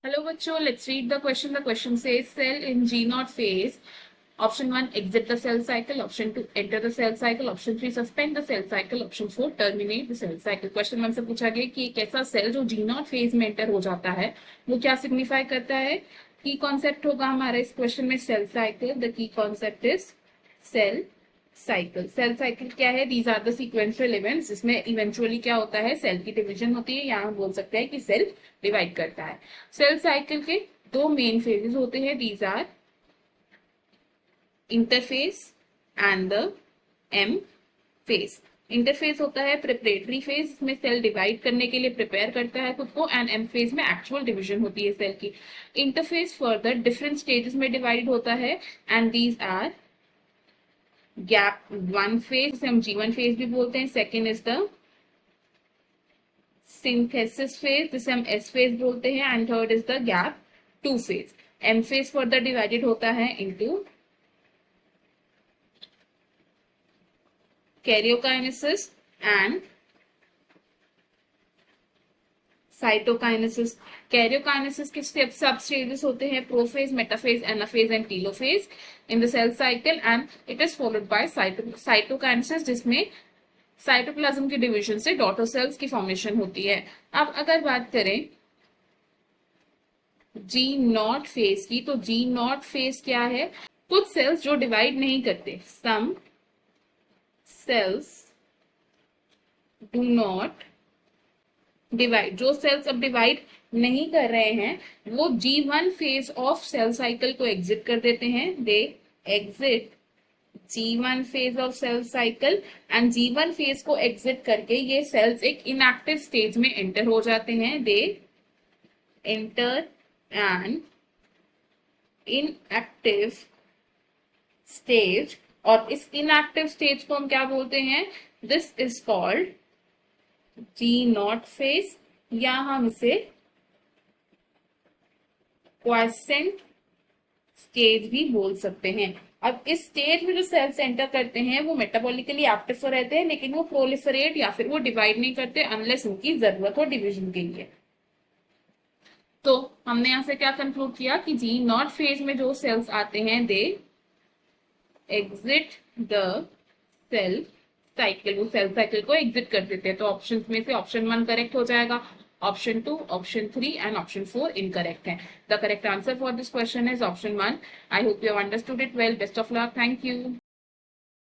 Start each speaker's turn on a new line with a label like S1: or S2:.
S1: Hello बच्चों, let's read the question. The question says cell in G naught phase. Option 1 exit the cell cycle, option 2 enter the cell cycle, option 3 suspend the cell cycle, option 4 terminate the cell cycle. Question में हमसे पूछा गया कि एक ऐसा cell जो G naught phase में enter हो जाता है वो क्या सिग्निफाई करता है. की कॉन्सेप्ट होगा हमारा इस क्वेश्चन में cell cycle. The key concept is cell cycle. Cell cycle क्या है? These are the sequential events जिसमें इवेंचुअली क्या होता है, सेल की डिवीजन होती है. यहाँ हम बोल सकते हैं कि सेल डिवाइड करता है. सेल साइकिल के दो मेन फेजेस होते हैं. These are interface and the M phase. Interface होता है प्रिपरेटरी फेज, इसमें सेल डिवाइड करने के लिए प्रिपेयर करता है खुद को. एंड एम फेज में एक्चुअल डिवीजन होती है सेल की. इंटरफेस फर्दर डिफरेंट स्टेजेस में डिवाइड होता है and these are gap one phase, जिसे हम G1 फेज भी बोलते हैं. Second is the synthesis phase, जिसे हम S फेज बोलते हैं. And third is the gap two phase. M phase further divided होता है into karyokinesis and cytokinesis. Karyokinesis के सब स्टेजेस होते हैं prophase, metaphase, anaphase and telophase in the cell cycle. And it is followed by cytokinesis, जिसमें cytoplasm के division से daughter cells की फॉर्मेशन होती है. अब अगर बात करें जी नॉट फेज की, तो जी नॉट फेज क्या है? कुछ सेल्स जो डिवाइड नहीं करते. Some cells do not divide. जो सेल्स अब डिवाइड नहीं कर रहे हैं वो G1 phase of cell cycle को एग्जिट कर देते हैं. They exit G1 phase of cell cycle. And G1 phase को एग्जिट करके ये सेल्स एक इनएक्टिव स्टेज में एंटर हो जाते हैं. They enter an inactive stage. और इस इनएक्टिव स्टेज को हम क्या बोलते हैं? This is called G not phase, या हम इसे क्वासेंट स्टेज भी बोल सकते हैं. अब इस स्टेज में जो सेल्स एंटर करते हैं वो मेटाबॉलिकली एक्टिव तो रहते हैं, लेकिन वो प्रोलिफरेट या फिर वो डिवाइड नहीं करते अनलेस उनकी जरूरत हो डिवीजन के लिए. तो हमने यहां से क्या कंक्लूड किया कि जी नॉट फेज में जो सेल्स आते हैं they exit the cell cycle. वो सेल साइकिल को एग्जिट कर देते हैं. तो ऑप्शन में से ऑप्शन 1 करेक्ट हो जाएगा, option 2, option 3 and option 4 incorrect है. The correct answer for this question is option 1. I hope you have understood it well. Best of luck. Thank you.